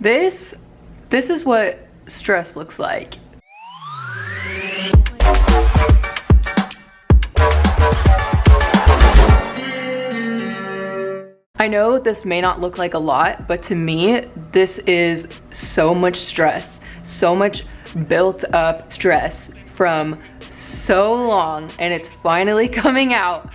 This is what stress looks like. I know this may not look like a lot, but to me, this is so much stress, so much built up stress from so long, and it's finally coming out.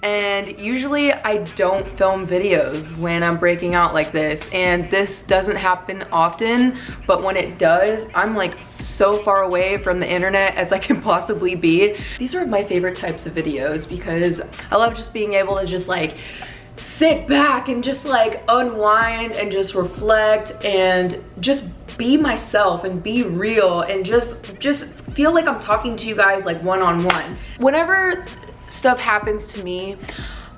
And usually I don't film videos when I'm breaking out like this, and this doesn't happen often, but when it does, I'm like so far away from the internet as I can possibly be. These are my favorite types of videos because I love just being able to just like sit back and just like unwind and just reflect and just be myself and be real and just feel like I'm talking to you guys like one-on-one. Whenever stuff happens to me,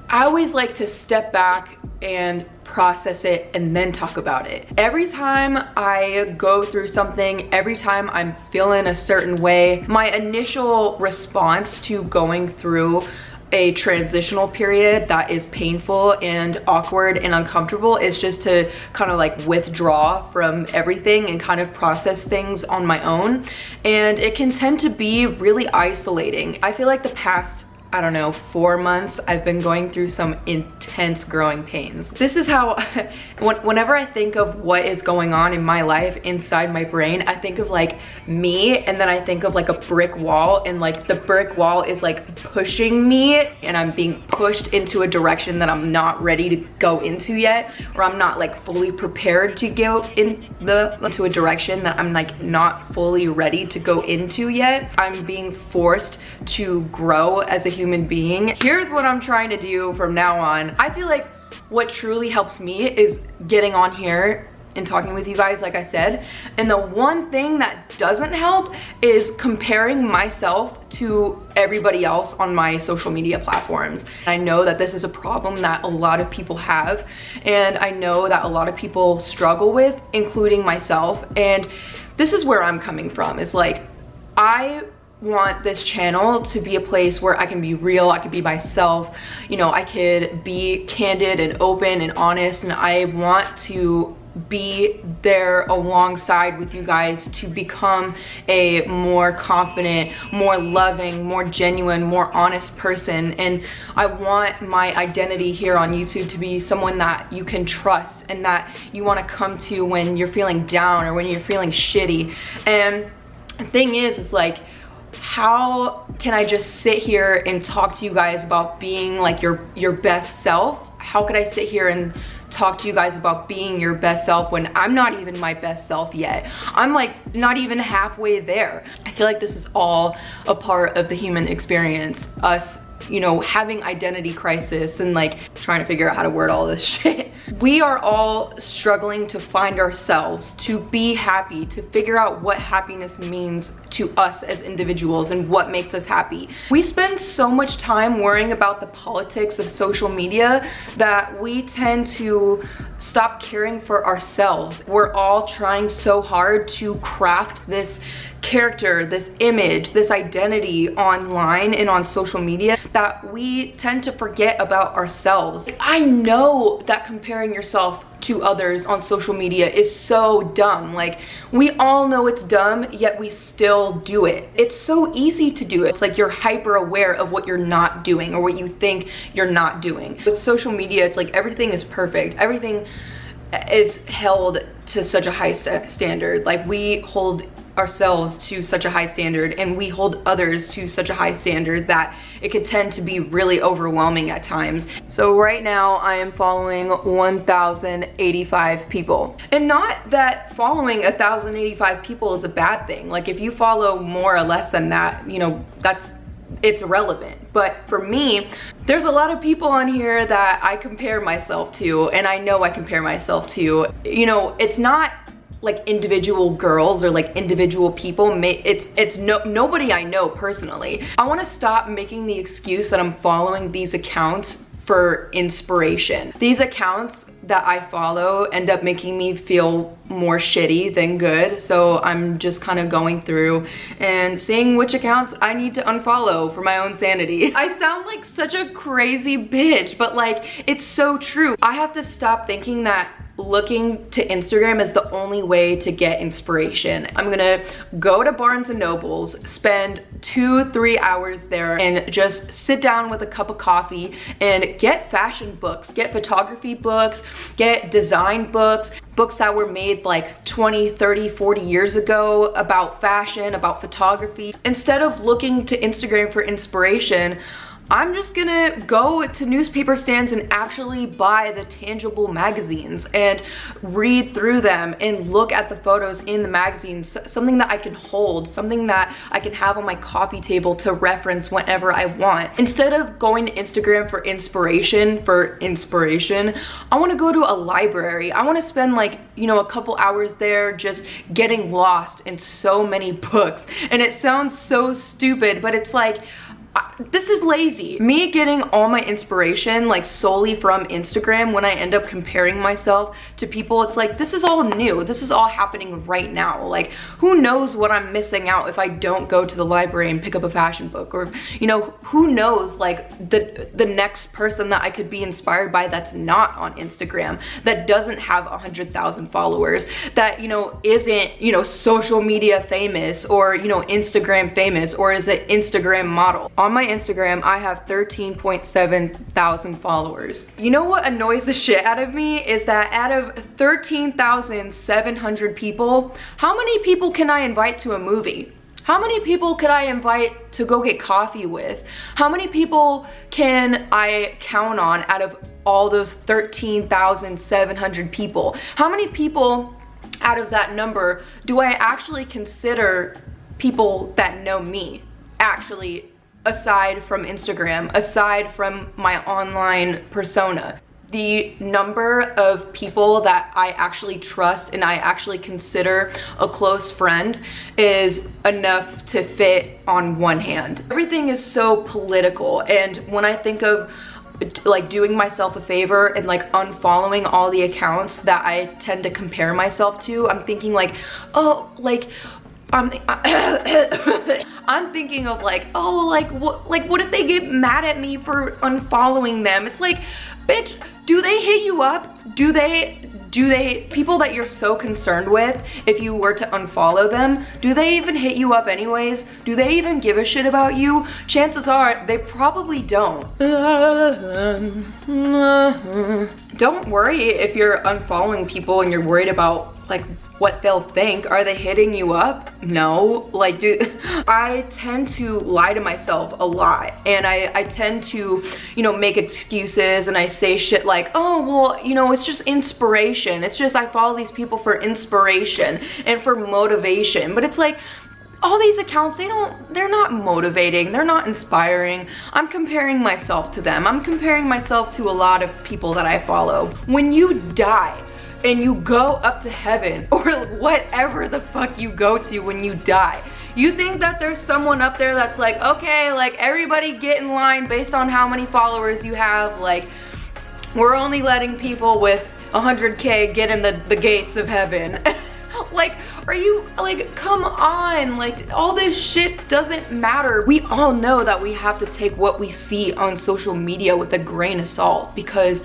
I always like to step back and process it and then talk about it. Every time I go through something, every time I'm feeling a certain way, my initial response to going through a transitional period that is painful and awkward and uncomfortable is just to kind of like withdraw from everything and kind of process things on my own. And it can tend to be really isolating. I feel like the past, I don't know, 4 months, I've been going through some intense growing pains. This is how, whenever I think of what is going on in my life inside my brain, I think of like me, and then I think of like a brick wall, and like the brick wall is like pushing me, and I'm being pushed into a direction that I'm not ready to go into yet, or I'm not like fully prepared to go into a direction that I'm like not fully ready to go into yet. I'm being forced to grow as a human being. Here's what I'm trying to do from now on. I feel like what truly helps me is getting on here and talking with you guys, like I said. And the one thing that doesn't help is comparing myself to everybody else on my social media platforms. I know that this is a problem that a lot of people have, and I know that a lot of people struggle with, including myself. And this is where I'm coming from. It's like, I want this channel to be a place where I can be real, I could be myself, you know, I could be candid and open and honest, and I want to be there alongside with you guys to become a more confident, more loving, more genuine, more honest person. And I want my identity here on YouTube to be someone that you can trust and that you want to come to when you're feeling down or when you're feeling shitty. And the thing is, it's like, how can I just sit here and talk to you guys about being like your best self? How could I sit here and talk to you guys about being your best self when I'm not even my best self yet? I'm like not even halfway there. I feel like this is all a part of the human experience, us, you know, having identity crisis and like trying to figure out how to word all this shit. We are all struggling to find ourselves, to be happy, to figure out what happiness means to us as individuals and what makes us happy. We spend so much time worrying about the politics of social media that we tend to stop caring for ourselves. We're all trying so hard to craft this character, this image, this identity online and on social media that we tend to forget about ourselves. I know that comparing yourself to others on social media is so dumb. Like, we all know it's dumb, yet we still do it. It's so easy to do it. It's like you're hyper aware of what you're not doing or what you think you're not doing. With social media, it's like everything is perfect. Everything is held to such a high standard. Like, we hold ourselves to such a high standard and we hold others to such a high standard that it could tend to be really overwhelming at times. So right now I am following 1,085 people, and not that following 1,085 people is a bad thing. Like, if you follow more or less than that, you know, it's irrelevant. But for me, there's a lot of people on here that I compare myself to, and I know I compare myself to. You know, it's not like individual girls or like individual people. It's nobody I know personally. I want to stop making the excuse that I'm following these accounts for inspiration. These accounts that I follow end up making me feel more shitty than good, so I'm just kind of going through and seeing which accounts I need to unfollow for my own sanity. I sound like such a crazy bitch, but like, it's so true. I have to stop thinking that looking to Instagram as the only way to get inspiration. I'm gonna go to Barnes and Nobles, spend 2-3 hours there, and just sit down with a cup of coffee and get fashion books, get photography books, get design books, books that were made like 20, 30, 40 years ago about fashion, about photography. Instead of looking to Instagram for inspiration, I'm just gonna go to newspaper stands and actually buy the tangible magazines and read through them and look at the photos in the magazines, something that I can hold, something that I can have on my coffee table to reference whenever I want. Instead of going to Instagram for inspiration, I wanna go to a library. I wanna spend like, you know, a couple hours there just getting lost in so many books. And it sounds so stupid, but it's like, this is lazy. Me getting all my inspiration like solely from Instagram, when I end up comparing myself to people, it's like, this is all new. This is all happening right now. Like, who knows what I'm missing out if I don't go to the library and pick up a fashion book? Or, you know, who knows like the next person that I could be inspired by that's not on Instagram, that doesn't have 100,000 followers, that, you know, isn't, you know, social media famous, or, you know, Instagram famous, or is an Instagram model. On my Instagram, I have 13.7 thousand followers. You know what annoys the shit out of me is that out of 13,700 people, how many people can I invite to a movie? How many people could I invite to go get coffee with? How many people can I count on out of all those 13,700 people? How many people out of that number do I actually consider people that know me, actually, aside from Instagram, aside from my online persona? The number of people that I actually trust and I actually consider a close friend is enough to fit on one hand. Everything is so political, and when I think of like doing myself a favor and like unfollowing all the accounts that I tend to compare myself to, I'm thinking like, oh, like I'm thinking of like, oh, like what if they get mad at me for unfollowing them? It's like, bitch, do they hit you up? Do they, people that you're so concerned with, if you were to unfollow them, do they even hit you up anyways? Do they even give a shit about you? Chances are they probably don't. Don't worry if you're unfollowing people and you're worried about like what they'll think. Are they hitting you up? No. Like, dude, I tend to lie to myself a lot, and I tend to, you know, make excuses, and I say shit like, oh, well, you know, it's just inspiration. It's just I follow these people for inspiration and for motivation. But it's like, all these accounts, they're not motivating, they're not inspiring. I'm comparing myself to them. I'm comparing myself to a lot of people that I follow. When you die and you go up to heaven, or whatever the fuck you go to when you die, you think that there's someone up there that's like, okay, like everybody get in line based on how many followers you have, like we're only letting people with 100K get in the gates of heaven. Like, are you, like, come on, like, all this shit doesn't matter. We all know that we have to take what we see on social media with a grain of salt, because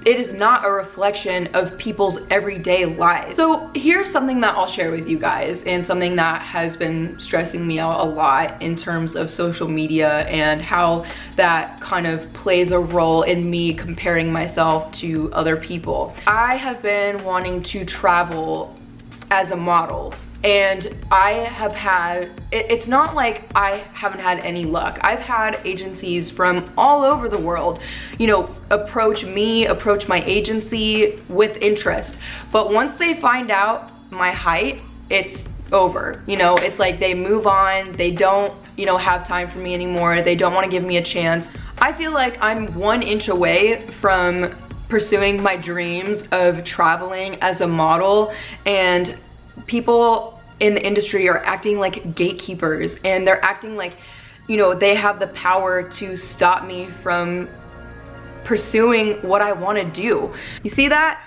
it is not a reflection of people's everyday lives. So here's something that I'll share with you guys, and something that has been stressing me out a lot in terms of social media and how that kind of plays a role in me comparing myself to other people. I have been wanting to travel as a model, and I have had, it's not like I haven't had any luck. I've had agencies from all over the world, you know, approach my agency with interest. But once they find out my height, it's over. You know, it's like they move on. They don't, you know, have time for me anymore. They don't want to give me a chance. I feel like I'm 1 inch away from pursuing my dreams of traveling as a model, and people in the industry are acting like gatekeepers, and they're acting like, you know, they have the power to stop me from pursuing what I want to do. You see that?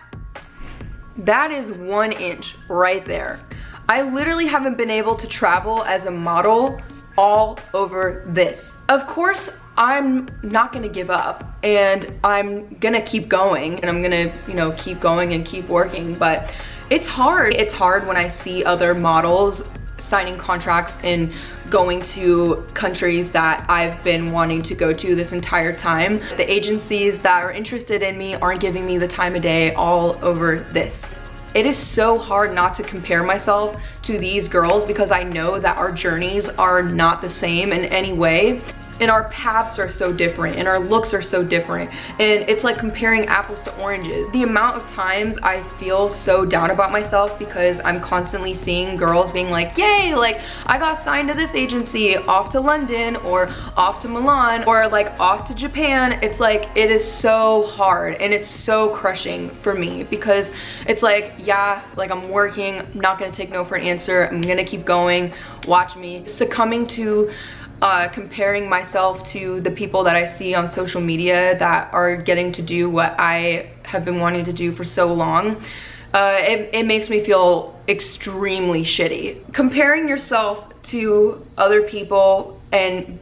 That is 1 inch right there. I literally haven't been able to travel as a model all over this. Of course, I'm not gonna give up, and I'm gonna keep going, and I'm gonna, you know, keep going and keep working. But it's hard. It's hard when I see other models signing contracts and going to countries that I've been wanting to go to this entire time. The agencies that are interested in me aren't giving me the time of day all over this. It is so hard not to compare myself to these girls because I know that our journeys are not the same in any way. And our paths are so different, and our looks are so different, and it's like comparing apples to oranges. The amount of times I feel so down about myself because I'm constantly seeing girls being like, yay, like I got signed to this agency, off to London, or off to Milan, or like off to Japan. It's like, it is so hard, and it's so crushing for me because it's like, yeah, like I'm working, I'm not gonna take no for an answer, I'm gonna keep going. Watch me succumbing to comparing myself to the people that I see on social media that are getting to do what I have been wanting to do for so long. It makes me feel extremely shitty. Comparing yourself to other people and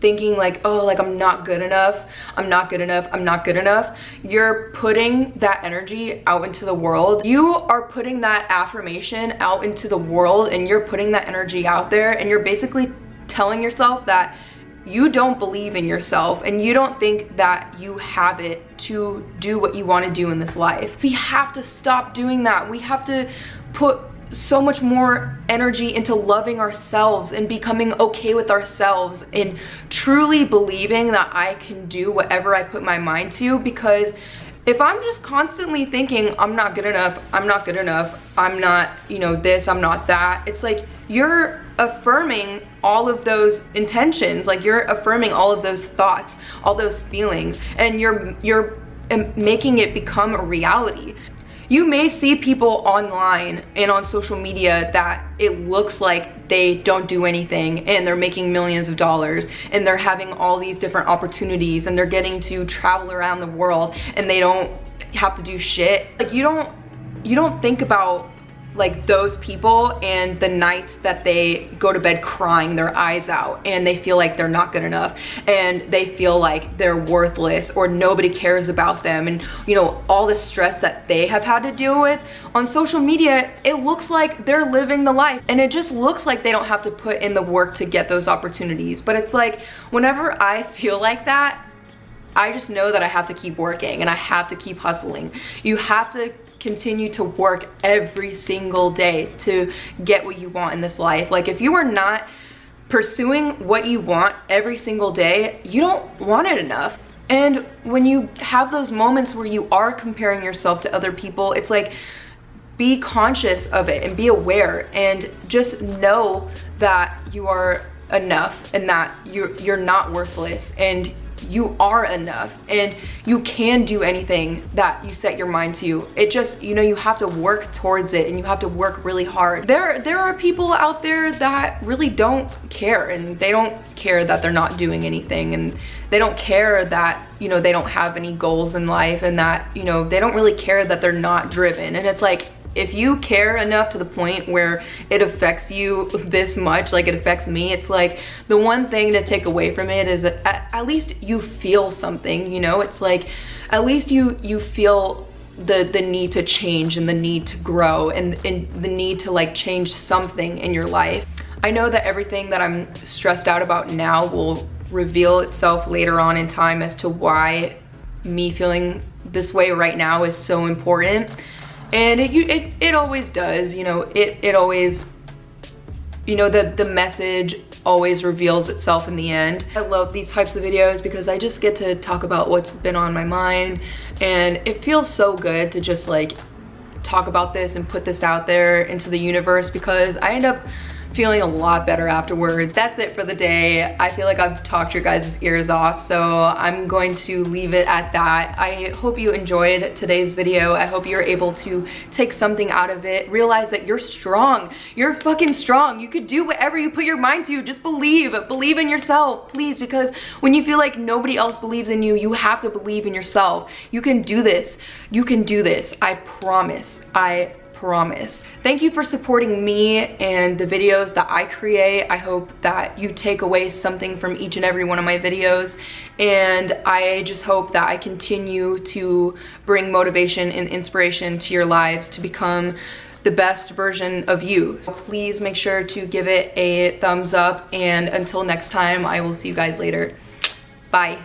thinking like, oh, like I'm not good enough, I'm not good enough, I'm not good enough. You're putting that energy out into the world. You are putting that affirmation out into the world, and you're putting that energy out there, and you're basically telling yourself that you don't believe in yourself and you don't think that you have it to do what you want to do in this life. We have to stop doing that. We have to put so much more energy into loving ourselves and becoming okay with ourselves and truly believing that I can do whatever I put my mind to. Because if I'm just constantly thinking I'm not good enough, I'm not good enough, I'm not, you know, this, I'm not that, it's like you're affirming all of those intentions, like you're affirming all of those thoughts, all those feelings, and you're making it become a reality. You may see people online and on social media that it looks like they don't do anything and they're making millions of dollars and they're having all these different opportunities and they're getting to travel around the world and they don't have to do shit. Like you don't think about like those people and the nights that they go to bed crying their eyes out and they feel like they're not good enough and they feel like they're worthless or nobody cares about them, and you know, all the stress that they have had to deal with. On social media, it looks like they're living the life and it just looks like they don't have to put in the work to get those opportunities. But it's like, whenever I feel like that, I just know that I have to keep working and I have to keep hustling. You have to continue to work every single day to get what you want in this life. Like if you are not pursuing what you want every single day, you don't want it enough. And when you have those moments where you are comparing yourself to other people, it's like, be conscious of it and be aware and just know that you are enough and that you're not worthless, and you are enough and you can do anything that you set your mind to. It just, you know, you have to work towards it and you have to work really hard. There are people out there that really don't care, and they don't care that they're not doing anything, and they don't care that, you know, they don't have any goals in life, and that, you know, they don't really care that they're not driven. And it's like, if you care enough to the point where it affects you this much, like it affects me, it's like the one thing to take away from it is that at least you feel something, you know? It's like at least you feel the need to change and the need to grow and the need to like change something in your life. I know that everything that I'm stressed out about now will reveal itself later on in time as to why me feeling this way right now is so important. And it always does, you know, it always, you know, the message always reveals itself in the end. I love these types of videos because I just get to talk about what's been on my mind, and it feels so good to just like talk about this and put this out there into the universe, because I end up feeling a lot better afterwards. That's it for the day. I feel like I've talked your guys' ears off, so I'm going to leave it at that. I hope you enjoyed today's video. I hope you're able to take something out of it. Realize that you're strong. You're fucking strong. You could do whatever you put your mind to. Just believe in yourself, please, because when you feel like nobody else believes in you, you have to believe in yourself. You can do this. You can do this. I promise. I promise. Thank you for supporting me and the videos that I create. I hope that you take away something from each and every one of my videos, and I just hope that I continue to bring motivation and inspiration to your lives to become the best version of you. So please make sure to give it a thumbs up, and until next time, I will see you guys later. Bye.